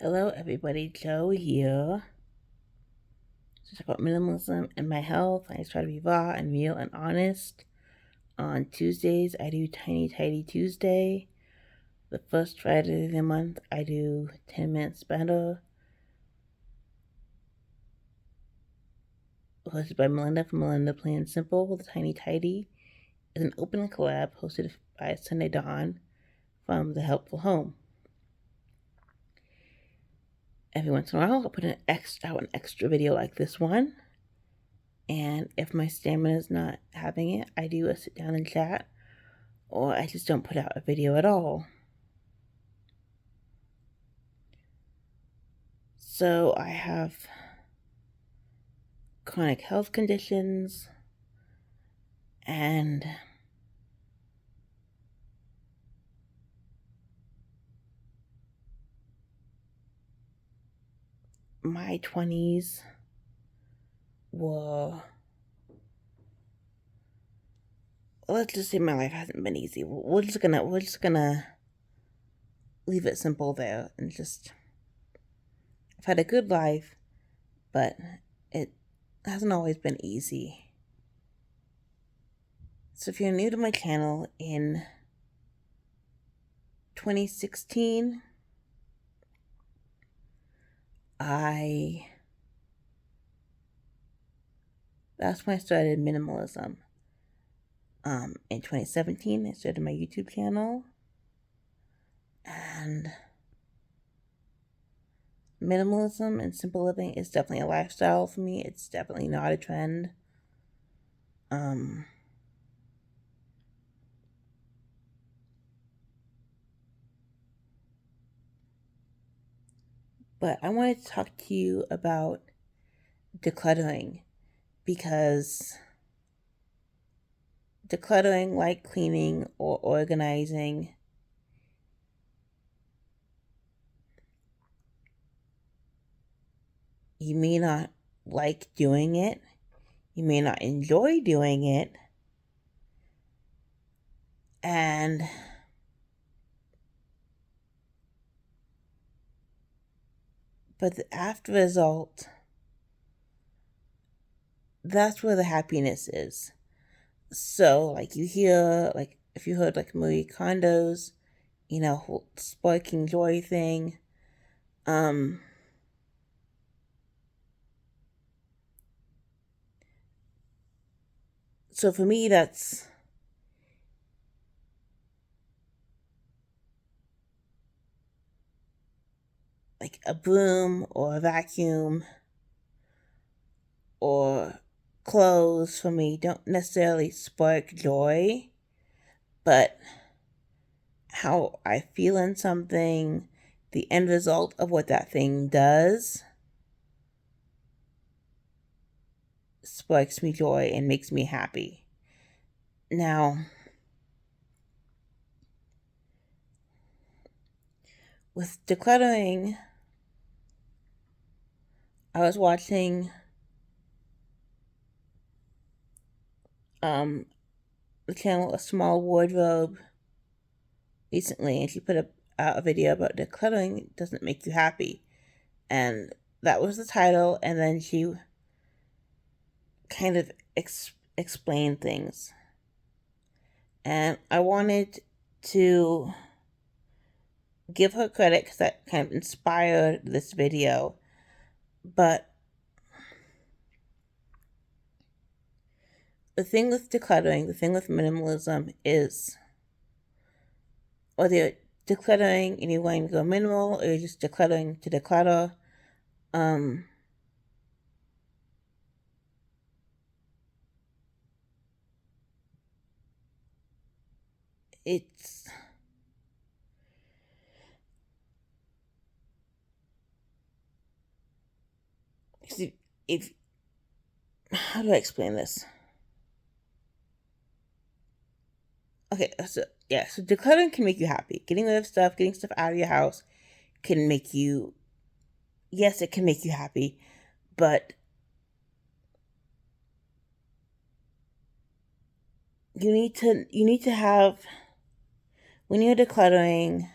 Hello, everybody. Joe here. To talk about minimalism and my health. I try to be raw and real and honest. On Tuesdays, I do Tiny Tidy Tuesday. The first Friday of the month, I do 10 Minutes Better. Hosted by Melinda from Melinda Plain and Simple. The Tiny Tidy is an open collab hosted by Sunday Dawn from The Helpful Home. Every once in a while, I'll put out an extra video like this one. And if my stamina is not having it, I do a sit down and chat, or I just don't put out a video at all. So I have chronic health conditions, and my 20s were, let's just say my life hasn't been easy. We're just gonna leave it simple there, and just, I've had a good life, but it hasn't always been easy. So if you're new to my channel, in 2016, that's when I started minimalism. In 2017, I started my YouTube channel, and minimalism and simple living is definitely a lifestyle for me. It's definitely not a trend. But I wanted to talk to you about decluttering, because decluttering, like cleaning or organizing, you may not like doing it, you may not enjoy doing it, but the after result, that's where the happiness is. So, like, if you heard like Marie Kondo's, whole sparking joy thing, so for me, that's like a broom or a vacuum or clothes for me don't necessarily spark joy, but how I feel in something, the end result of what that thing does, sparks me joy and makes me happy. Now, with decluttering, I was watching the channel A Small Wardrobe recently, and she put out a video about decluttering doesn't make you happy. And that was the title, and then she kind of explained things. And I wanted to give her credit because that kind of inspired this video. But the thing with decluttering, the thing with minimalism is, whether you're decluttering and you're going to go minimal, or you're just decluttering to declutter, it's if how do I explain this? Okay, so decluttering can make you happy. Getting rid of stuff, getting stuff out of your house can make you, yes, it can make you happy, but you need to have, when you're decluttering,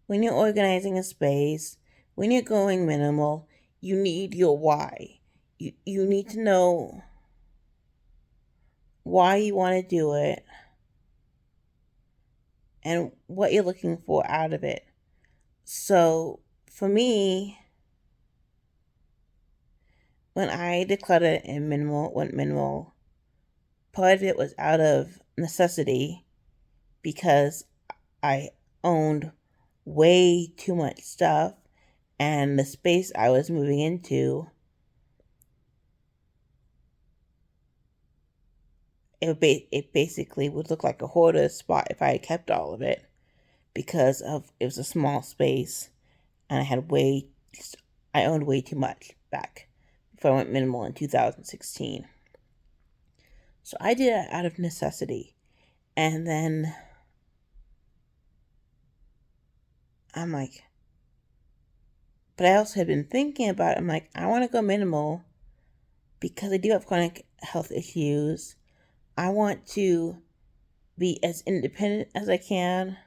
when you're organizing a space, when you're going minimal, you need your why. You need to know why you want to do it and what you're looking for out of it. So for me, when I decluttered and went minimal, part of it was out of necessity because I owned way too much stuff, and the space I was moving into, it basically would look like a hoarder spot if I had kept all of it, because of it was a small space and I owned way too much back before I went minimal in 2016. So I did it out of necessity. And then I'm like, but I also had been thinking about it. I'm like, I want to go minimal because I do have chronic health issues. I want to be as independent as I can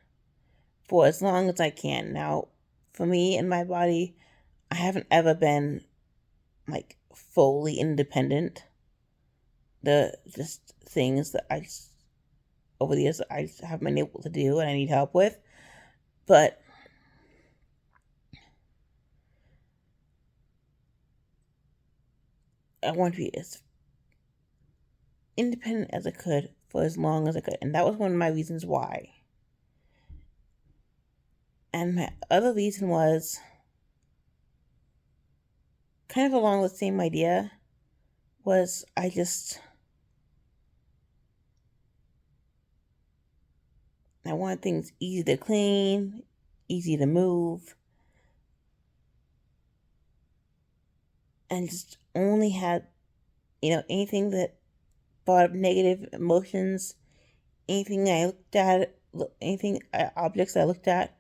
for as long as I can. Now, for me and my body, I haven't ever been like fully independent. The just things that over the years I just haven't been able to do and I need help with. But I want to be as independent as I could for as long as I could. And that was one of my reasons why. And my other reason was kind of along the same idea, was I want things easy to clean, easy to move, and just only had, anything that brought up negative emotions, anything I looked at, anything, objects I looked at,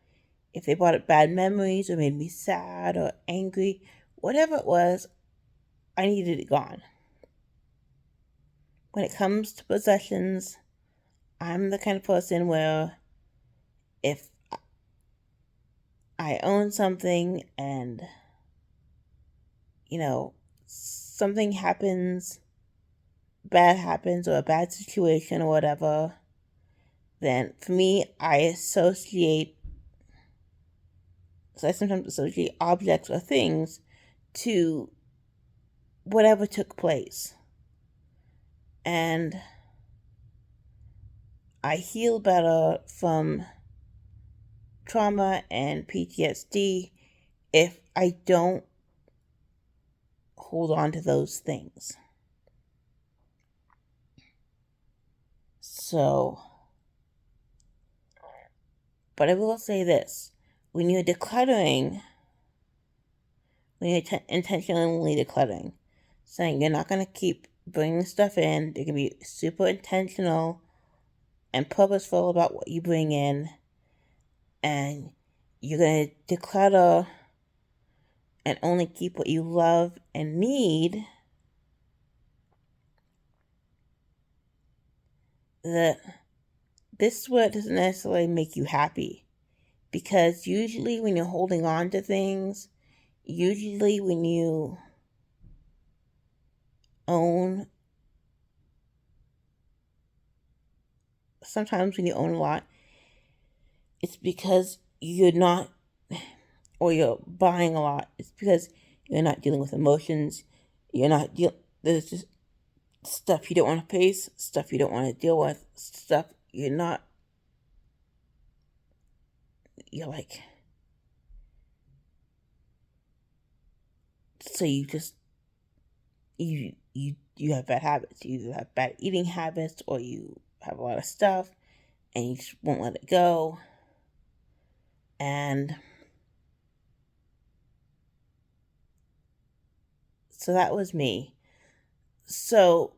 if they brought up bad memories or made me sad or angry, whatever it was, I needed it gone. When it comes to possessions, I'm the kind of person where if I own something and, something bad happens, or a bad situation or whatever, then for me, I sometimes associate objects or things to whatever took place. And I heal better from trauma and PTSD if I don't hold on to those things. So, but I will say this: when you're decluttering, when you're intentionally decluttering, saying you're not going to keep bringing stuff in, you're going to be super intentional and purposeful about what you bring in, and you're going to declutter and only keep what you love and need, that this word doesn't necessarily make you happy. Because usually when you're holding on to things, usually when you own, sometimes when you own a lot, it's because you're not, or you're buying a lot, it's because you're not dealing with emotions. There's just stuff you don't want to face, stuff you don't want to deal with, stuff you're like, so you have bad habits. You either have bad eating habits, or you have a lot of stuff and you just won't let it go. And so that was me. So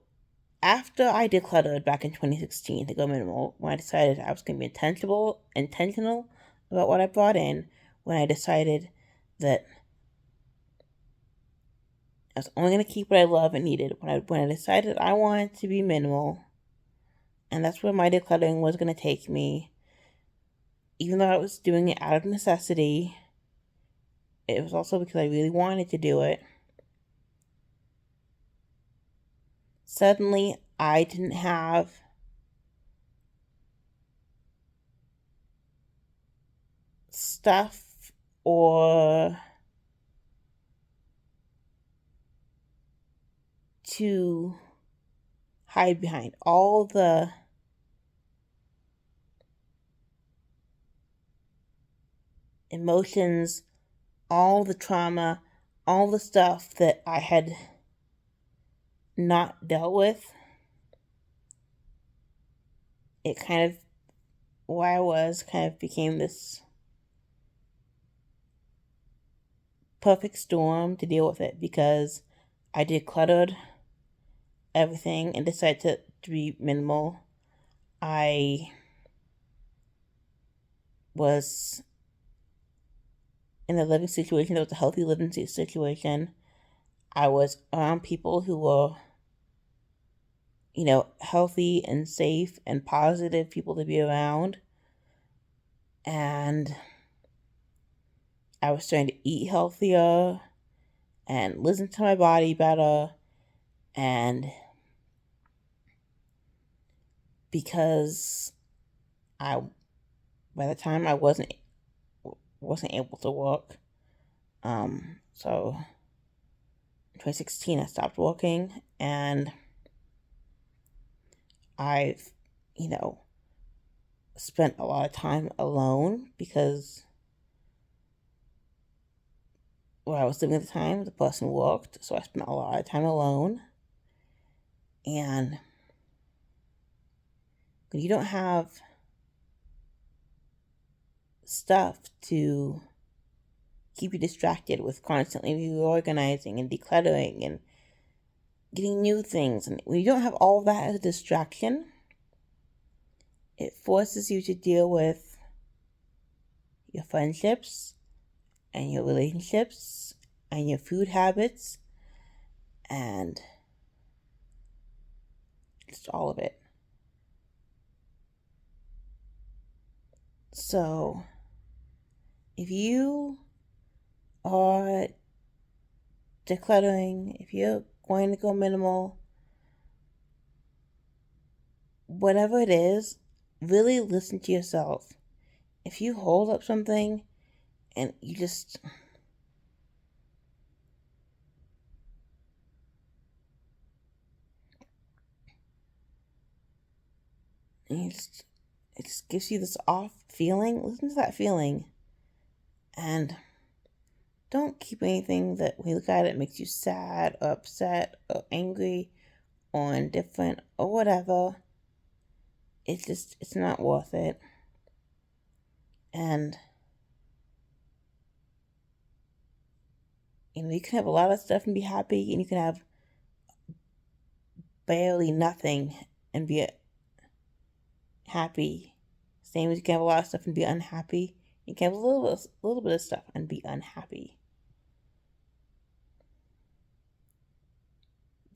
after I decluttered back in 2016 to go minimal, when I decided I was going to be intentional about what I brought in, when I decided that I was only going to keep what I love and needed, when I decided I wanted to be minimal, and that's where my decluttering was going to take me, even though I was doing it out of necessity, it was also because I really wanted to do it. Suddenly, I didn't have stuff or to hide behind. All the emotions, all the trauma, all the stuff that I had not dealt with, it kind of, where I was, kind of became this perfect storm to deal with it because I decluttered everything and decided to be minimal. I was in a living situation that was a healthy living situation. I was around people who were, healthy and safe and positive people to be around. And I was trying to eat healthier and listen to my body better. And because I, by the time I wasn't able to work, so in 2016 I stopped working, and I've, you know, spent a lot of time alone because where I was living at the time, the person worked, so I spent a lot of time alone. And when you don't have stuff to keep you distracted with constantly reorganizing and decluttering and getting new things, and when you don't have all of that as a distraction, it forces you to deal with your friendships and your relationships and your food habits and just all of it. So, if you are decluttering, if you're going to go minimal, whatever it is, really listen to yourself. If you hold up something and you just it just gives you this off feeling, listen to that feeling, and don't keep anything that when you look at it makes you sad or upset or angry or indifferent or whatever. It's not worth it. And you can have a lot of stuff and be happy, and you can have barely nothing and be happy. Same as you can have a lot of stuff and be unhappy. You can have a little bit of stuff and be unhappy.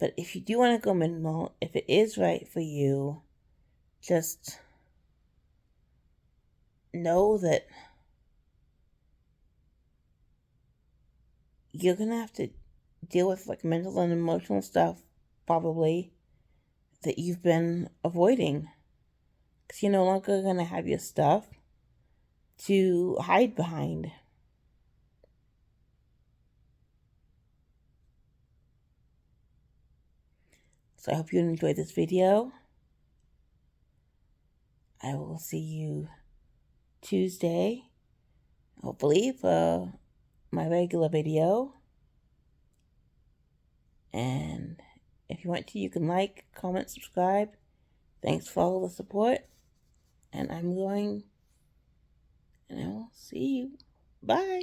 But if you do want to go minimal, if it is right for you, just know that you're gonna have to deal with like mental and emotional stuff probably that you've been avoiding, because you're no longer gonna have your stuff to hide behind. So I hope you enjoyed this video. I will see you Tuesday, hopefully, for my regular video. And if you want to, you can like, comment, subscribe. Thanks for all the support. And I will see you. Bye.